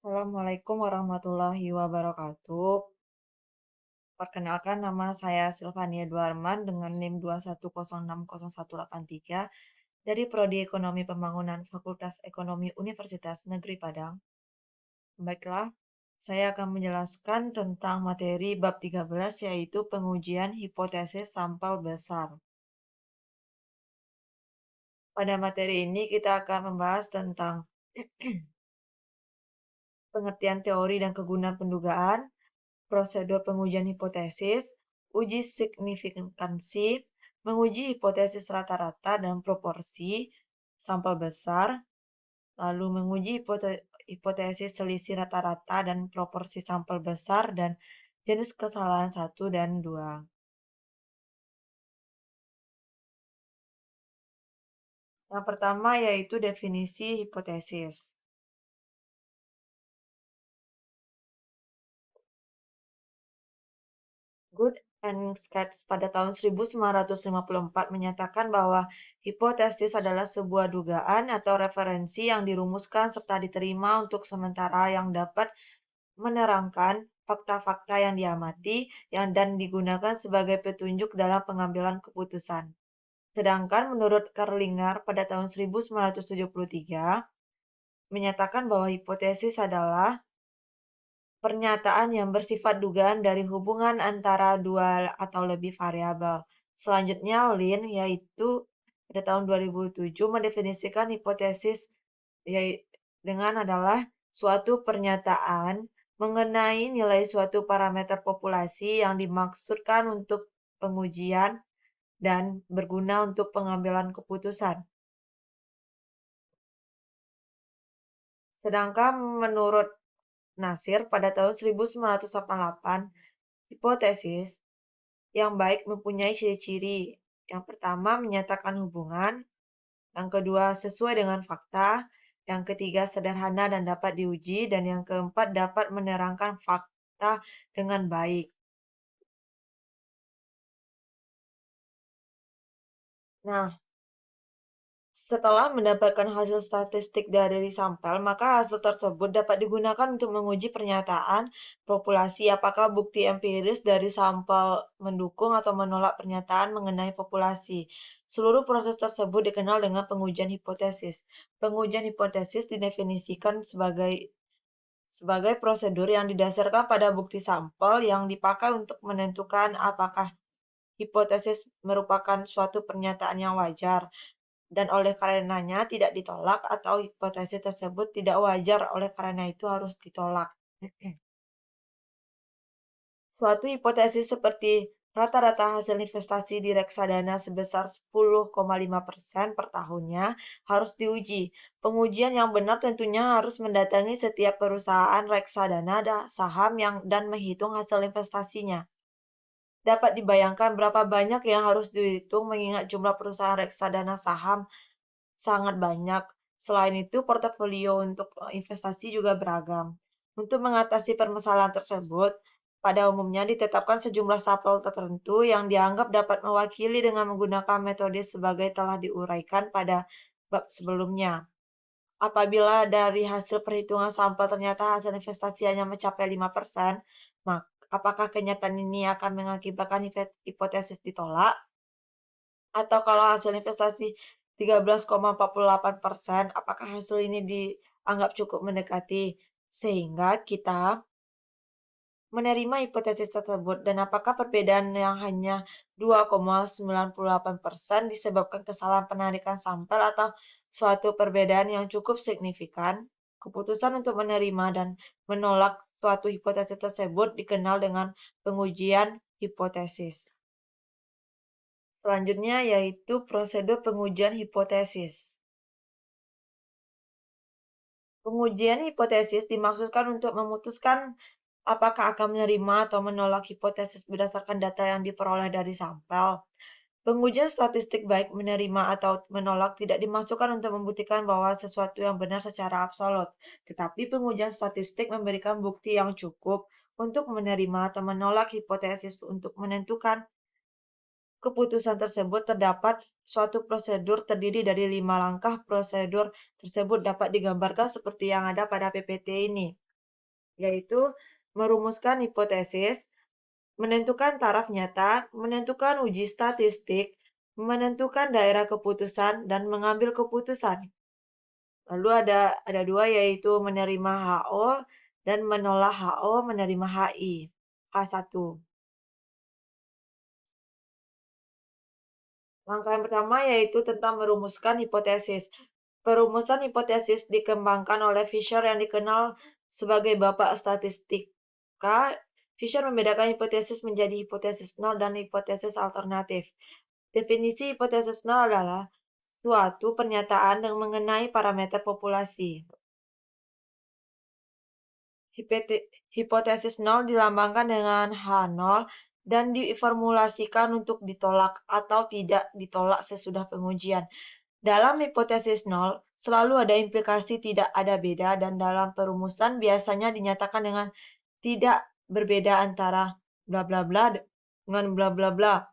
Assalamualaikum warahmatullahi wabarakatuh. Perkenalkan nama saya Silvania Duarman dengan NIM 210600183 dari Prodi Ekonomi Pembangunan Fakultas Ekonomi Universitas Negeri Padang. Baiklah, saya akan menjelaskan tentang materi bab 13 yaitu pengujian hipotesis sampel besar. Pada materi ini kita akan membahas tentang pengertian teori dan kegunaan pendugaan, prosedur pengujian hipotesis, uji signifikansi, menguji hipotesis rata-rata dan proporsi sampel besar, lalu menguji hipotesis selisih rata-rata dan proporsi sampel besar, dan jenis kesalahan 1 dan 2. Yang pertama yaitu definisi hipotesis. Good and Sketch pada tahun 1954 menyatakan bahwa hipotesis adalah sebuah dugaan atau referensi yang dirumuskan serta diterima untuk sementara yang dapat menerangkan fakta-fakta yang diamati dan digunakan sebagai petunjuk dalam pengambilan keputusan. Sedangkan menurut Kerlinger pada tahun 1973 menyatakan bahwa hipotesis adalah pernyataan yang bersifat dugaan dari hubungan antara dua atau lebih variabel. Selanjutnya, Lin, yaitu pada tahun 2007 mendefinisikan hipotesis dengan adalah suatu pernyataan mengenai nilai suatu parameter populasi yang dimaksudkan untuk pengujian dan berguna untuk pengambilan keputusan. Sedangkan menurut Nasir pada tahun 1988, hipotesis yang baik mempunyai ciri-ciri. Yang pertama, menyatakan hubungan. Yang kedua, sesuai dengan fakta. Yang ketiga, sederhana dan dapat diuji. Dan yang keempat, dapat menerangkan fakta dengan baik. Nah, setelah mendapatkan hasil statistik dari sampel, maka hasil tersebut dapat digunakan untuk menguji pernyataan populasi apakah bukti empiris dari sampel mendukung atau menolak pernyataan mengenai populasi. Seluruh proses tersebut dikenal dengan pengujian hipotesis. Pengujian hipotesis didefinisikan sebagai prosedur yang didasarkan pada bukti sampel yang dipakai untuk menentukan apakah hipotesis merupakan suatu pernyataan yang wajar dan oleh karenanya tidak ditolak, atau hipotesis tersebut tidak wajar oleh karena itu harus ditolak. Suatu hipotesis seperti rata-rata hasil investasi di reksadana sebesar 10,5% per tahunnya harus diuji. Pengujian yang benar tentunya harus mendatangi setiap perusahaan reksadana saham dan menghitung hasil investasinya. Dapat dibayangkan berapa banyak yang harus dihitung mengingat jumlah perusahaan reksadana saham sangat banyak. Selain itu, portofolio untuk investasi juga beragam. Untuk mengatasi permasalahan tersebut, pada umumnya ditetapkan sejumlah sampel tertentu yang dianggap dapat mewakili dengan menggunakan metode sebagai telah diuraikan pada bab sebelumnya. Apabila dari hasil perhitungan sampel ternyata hasil investasi hanya mencapai 5%, maka apakah kenyataan ini akan mengakibatkan hipotesis ditolak? Atau kalau hasil investasi 13,48%, apakah hasil ini dianggap cukup mendekati sehingga kita menerima hipotesis tersebut, dan apakah perbedaan yang hanya 2,98% disebabkan kesalahan penarikan sampel atau suatu perbedaan yang cukup signifikan? Keputusan untuk menerima dan menolak suatu hipotesis tersebut dikenal dengan pengujian hipotesis. Selanjutnya yaitu prosedur pengujian hipotesis. Pengujian hipotesis dimaksudkan untuk memutuskan apakah akan menerima atau menolak hipotesis berdasarkan data yang diperoleh dari sampel. Pengujian statistik baik menerima atau menolak tidak dimaksudkan untuk membuktikan bahwa sesuatu yang benar secara absolut, tetapi pengujian statistik memberikan bukti yang cukup untuk menerima atau menolak hipotesis. Untuk menentukan keputusan tersebut terdapat suatu prosedur terdiri dari 5 langkah. Prosedur tersebut dapat digambarkan seperti yang ada pada PPT ini. yaitu merumuskan hipotesis, menentukan taraf nyata, menentukan uji statistik, menentukan daerah keputusan, dan mengambil keputusan. Lalu ada dua, yaitu menerima HO dan menolak HO, menerima HI. H1. Langkah yang pertama yaitu tentang merumuskan hipotesis. Perumusan hipotesis dikembangkan oleh Fisher yang dikenal sebagai bapak statistika. Fisher membedakan hipotesis menjadi hipotesis nol dan hipotesis alternatif. Definisi hipotesis nol adalah suatu pernyataan yang mengenai parameter populasi. Hipotesis nol dilambangkan dengan H0 dan diformulasikan untuk ditolak atau tidak ditolak sesudah pengujian. Dalam hipotesis nol, selalu ada implikasi tidak ada beda dan dalam perumusan biasanya dinyatakan dengan tidak berbeda antara bla bla bla dengan bla bla bla,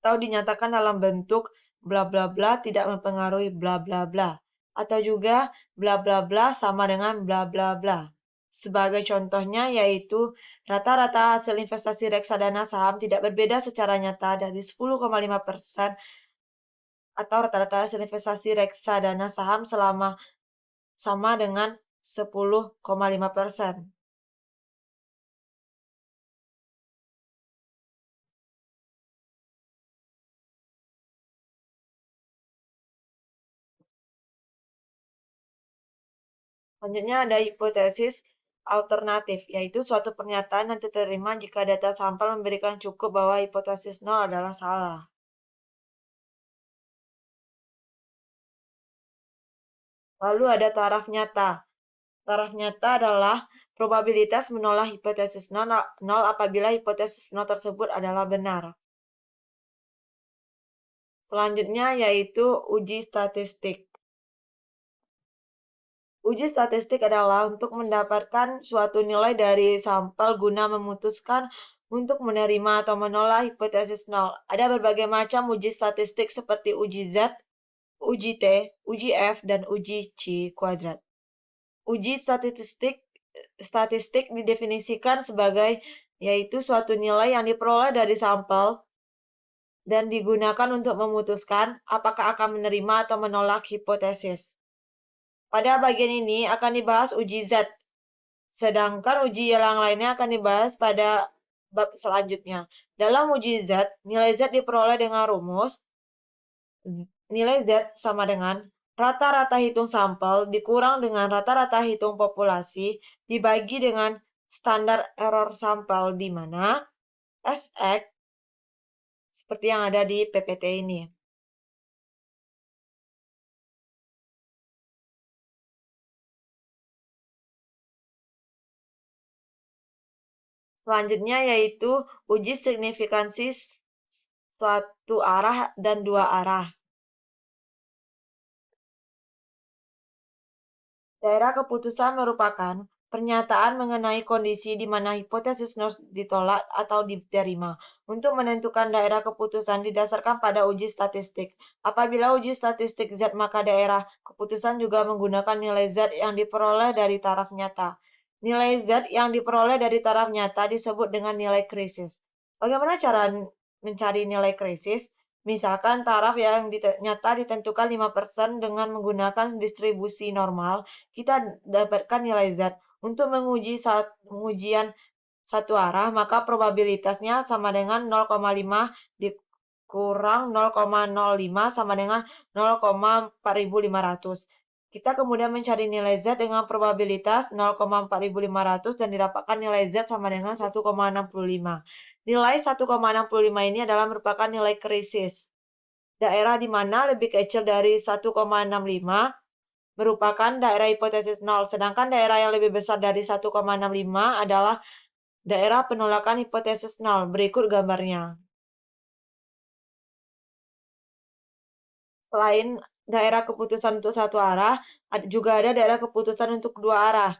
atau dinyatakan dalam bentuk bla bla bla tidak mempengaruhi bla bla bla, atau juga bla bla bla sama dengan bla bla bla. Sebagai contohnya yaitu rata-rata hasil investasi reksadana saham tidak berbeda secara nyata dari 10,5% atau rata-rata hasil investasi reksadana saham selama sama dengan 10,5%. Selanjutnya ada hipotesis alternatif, yaitu suatu pernyataan yang diterima jika data sampel memberikan cukup bahwa hipotesis nol adalah salah. Lalu ada taraf nyata. Taraf nyata adalah probabilitas menolak hipotesis nol apabila hipotesis nol tersebut adalah benar. Selanjutnya yaitu uji statistik. Uji statistik adalah untuk mendapatkan suatu nilai dari sampel guna memutuskan untuk menerima atau menolak hipotesis nol. Ada berbagai macam uji statistik seperti uji Z, uji T, uji F, dan uji C kuadrat. Uji statistik didefinisikan sebagai yaitu suatu nilai yang diperoleh dari sampel dan digunakan untuk memutuskan apakah akan menerima atau menolak hipotesis. Pada bagian ini akan dibahas uji Z, sedangkan uji yang lainnya akan dibahas pada bab selanjutnya. Dalam uji Z, nilai Z diperoleh dengan rumus nilai Z sama dengan rata-rata hitung sampel dikurang dengan rata-rata hitung populasi dibagi dengan standar error sampel di mana SX seperti yang ada di PPT ini. Selanjutnya yaitu uji signifikansi suatu arah dan dua arah. Daerah keputusan merupakan pernyataan mengenai kondisi di mana hipotesis nol ditolak atau diterima. Untuk menentukan daerah keputusan didasarkan pada uji statistik. Apabila uji statistik Z, maka daerah keputusan juga menggunakan nilai Z yang diperoleh dari taraf nyata. Nilai Z yang diperoleh dari taraf nyata disebut dengan nilai krisis. Bagaimana cara mencari nilai krisis? Misalkan taraf yang nyata ditentukan 5% dengan menggunakan distribusi normal, kita dapatkan nilai Z. Untuk pengujian satu arah, maka probabilitasnya sama dengan 0,5 dikurang 0,05 sama dengan 0,4500. Kita kemudian mencari nilai Z dengan probabilitas 0,4500 dan didapatkan nilai Z sama dengan 1,65. Nilai 1,65 ini adalah merupakan nilai krisis. Daerah di mana lebih kecil dari 1,65 merupakan daerah hipotesis nol, sedangkan daerah yang lebih besar dari 1,65 adalah daerah penolakan hipotesis nol. Berikut gambarnya. Selain daerah keputusan untuk satu arah, juga ada daerah keputusan untuk dua arah.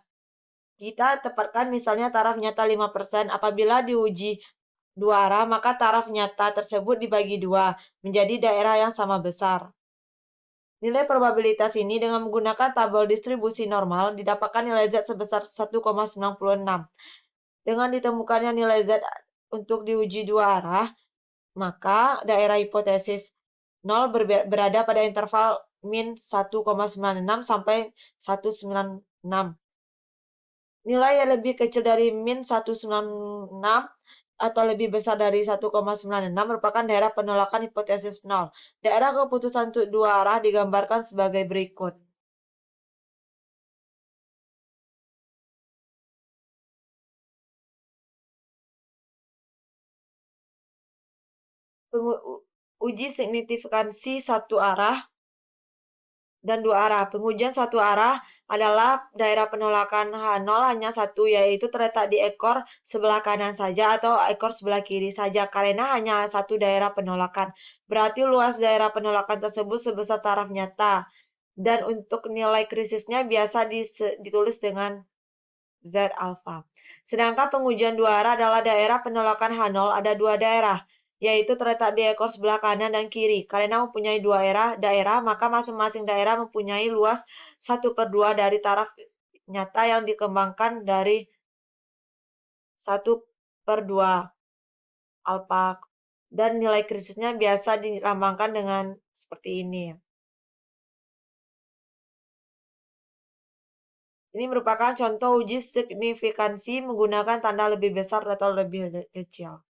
Kita tepatkan misalnya taraf nyata 5%. Apabila diuji dua arah, maka taraf nyata tersebut dibagi dua menjadi daerah yang sama besar. Nilai probabilitas ini dengan menggunakan tabel distribusi normal didapatkan nilai Z sebesar 1,96. Dengan ditemukannya nilai Z untuk diuji dua arah, maka daerah hipotesis 0 berada pada interval min 1,96 sampai 196. Nilai yang lebih kecil dari min 196 atau lebih besar dari 1,96 merupakan daerah penolakan hipotesis 0. Daerah keputusan untuk dua arah digambarkan sebagai berikut. Uji signifikansi satu arah dan dua arah. Pengujian satu arah adalah daerah penolakan H0 hanya satu, yaitu terletak di ekor sebelah kanan saja atau ekor sebelah kiri saja, karena hanya satu daerah penolakan. Berarti luas daerah penolakan tersebut sebesar taraf nyata. Dan untuk nilai krisisnya biasa ditulis dengan Z alpha. Sedangkan pengujian dua arah adalah daerah penolakan H0 ada dua daerah, yaitu terletak di ekor sebelah kanan dan kiri. Karena mempunyai dua daerah, maka masing-masing daerah mempunyai luas 1/2 dari taraf nyata yang dikembangkan dari 1/2 alpha. Dan nilai krisisnya biasa dilambangkan dengan seperti ini. Ini merupakan contoh uji signifikansi menggunakan tanda lebih besar atau lebih kecil.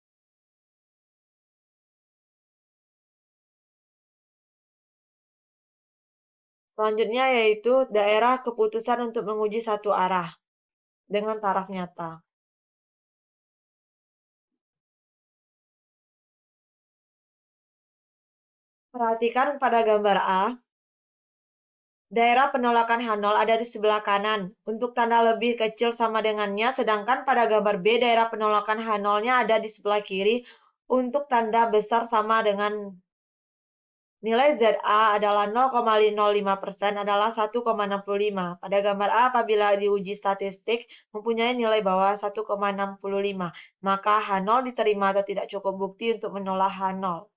Selanjutnya yaitu daerah keputusan untuk menguji satu arah dengan taraf nyata. Perhatikan pada gambar A, daerah penolakan H0 ada di sebelah kanan. Untuk tanda lebih kecil sama dengannya, sedangkan pada gambar B, daerah penolakan H0-nya ada di sebelah kiri. Untuk tanda besar sama dengan nilai ZA adalah 0,05% adalah 1,65. Pada gambar A, apabila diuji statistik mempunyai nilai bawah 1,65, maka H0 diterima atau tidak cukup bukti untuk menolak H0.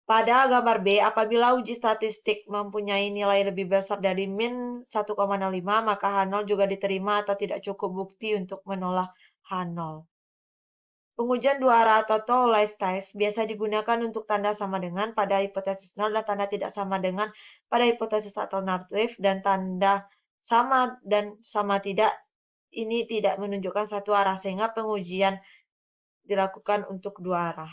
Pada gambar B, apabila uji statistik mempunyai nilai lebih besar dari min 1,05, maka H0 juga diterima atau tidak cukup bukti untuk menolak H0. Pengujian dua arah atau Tolley's test biasa digunakan untuk tanda sama dengan pada hipotesis 0 dan tanda tidak sama dengan pada hipotesis alternatif, dan tanda sama dan sama tidak ini tidak menunjukkan satu arah, sehingga pengujian dilakukan untuk dua arah.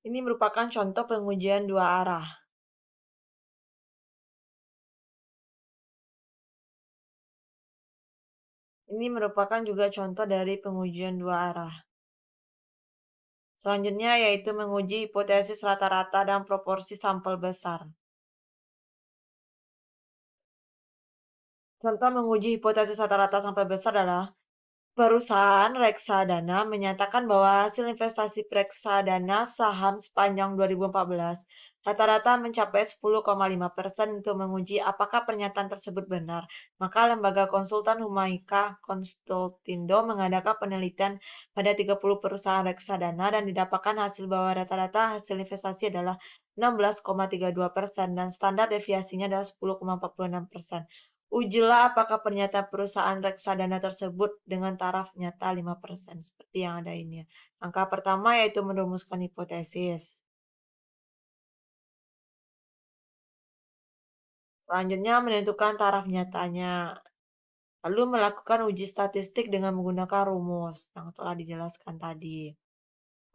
Ini merupakan contoh pengujian dua arah. Ini merupakan juga contoh dari pengujian dua arah. Selanjutnya yaitu menguji hipotesis rata-rata dan proporsi sampel besar. Contoh menguji hipotesis rata-rata sampel besar adalah perusahaan reksadana menyatakan bahwa hasil investasi reksadana saham sepanjang 2014 rata-rata mencapai 10,5% untuk menguji apakah pernyataan tersebut benar. Maka lembaga konsultan Humaika Konsultindo mengadakan penelitian pada 30 perusahaan reksadana dan didapatkan hasil bahwa rata-rata hasil investasi adalah 16,32% dan standar deviasinya adalah 10,46%. Ujilah apakah pernyataan perusahaan reksadana tersebut dengan taraf nyata 5%, seperti yang ada ini. Langkah pertama yaitu merumuskan hipotesis. Selanjutnya menentukan taraf nyatanya. Lalu melakukan uji statistik dengan menggunakan rumus yang telah dijelaskan tadi.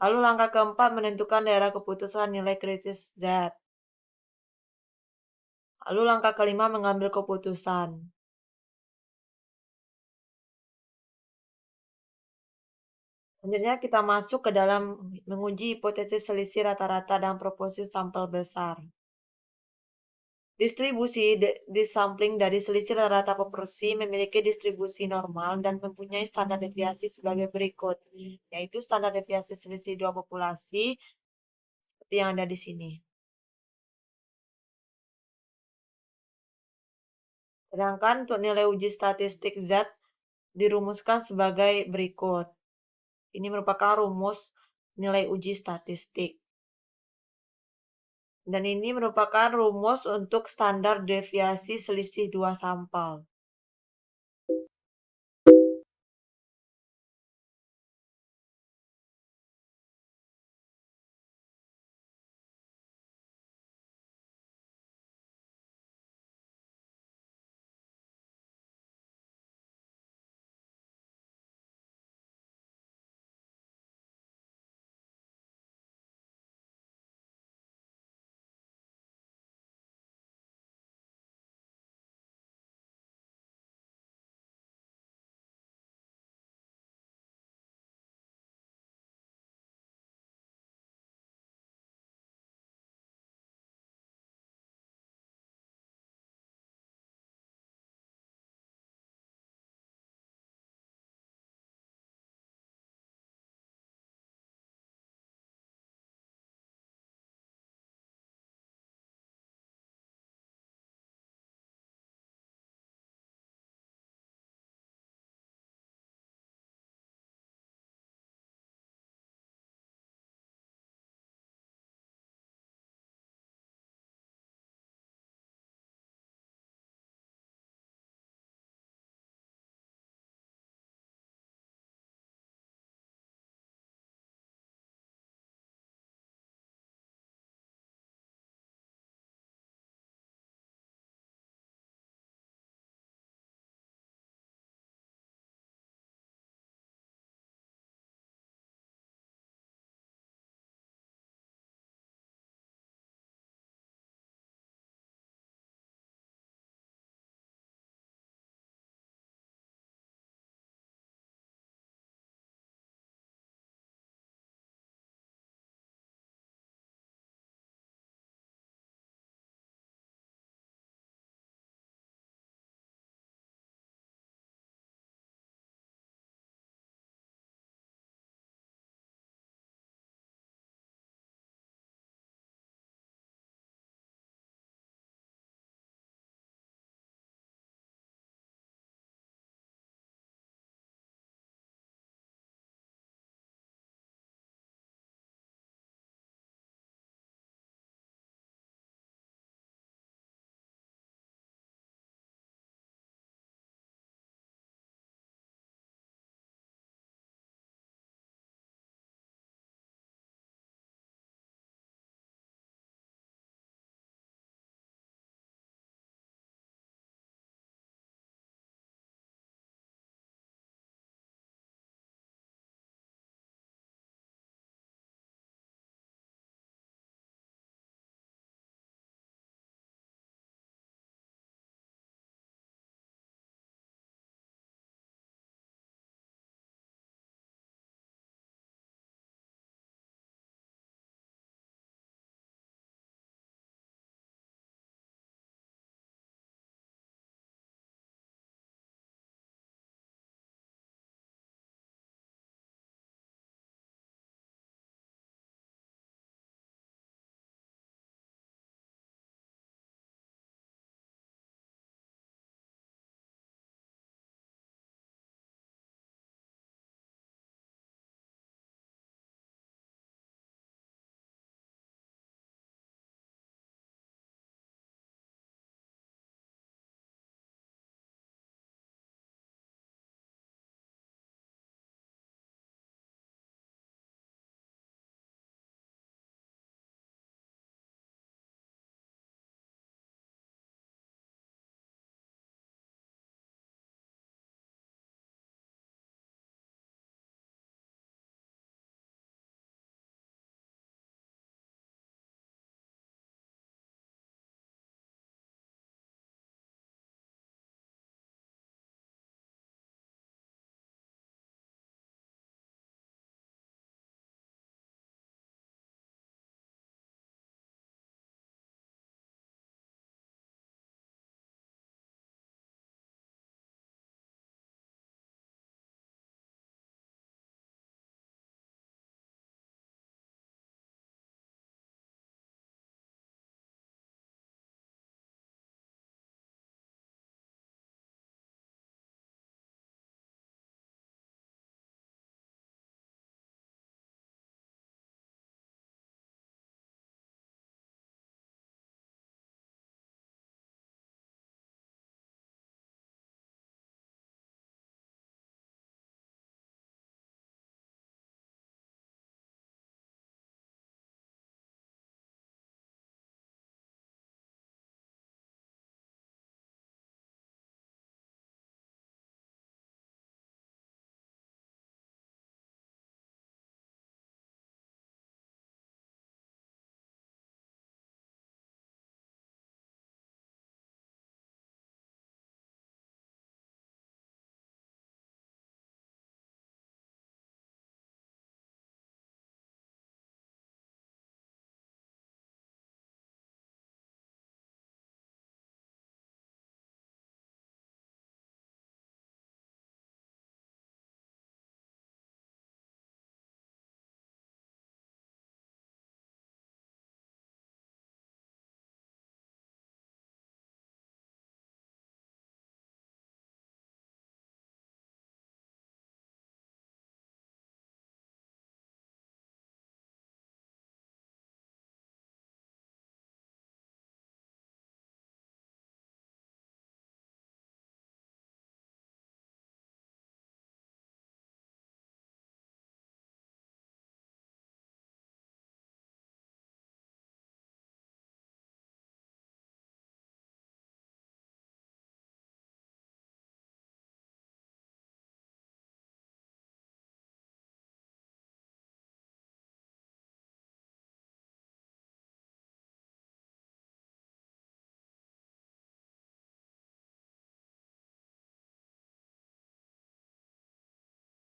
Lalu langkah keempat menentukan daerah keputusan nilai kritis Z. Lalu langkah kelima mengambil keputusan. Selanjutnya kita masuk ke dalam menguji hipotesis selisih rata-rata dan proporsi sampel besar. Distribusi disampling dari selisih rata-rata proporsi memiliki distribusi normal dan mempunyai standar deviasi sebagai berikut, yaitu standar deviasi selisih dua populasi seperti yang ada di sini. Sedangkan untuk nilai uji statistik Z dirumuskan sebagai berikut. Ini merupakan rumus nilai uji statistik. Dan ini merupakan rumus untuk standar deviasi selisih dua sampel.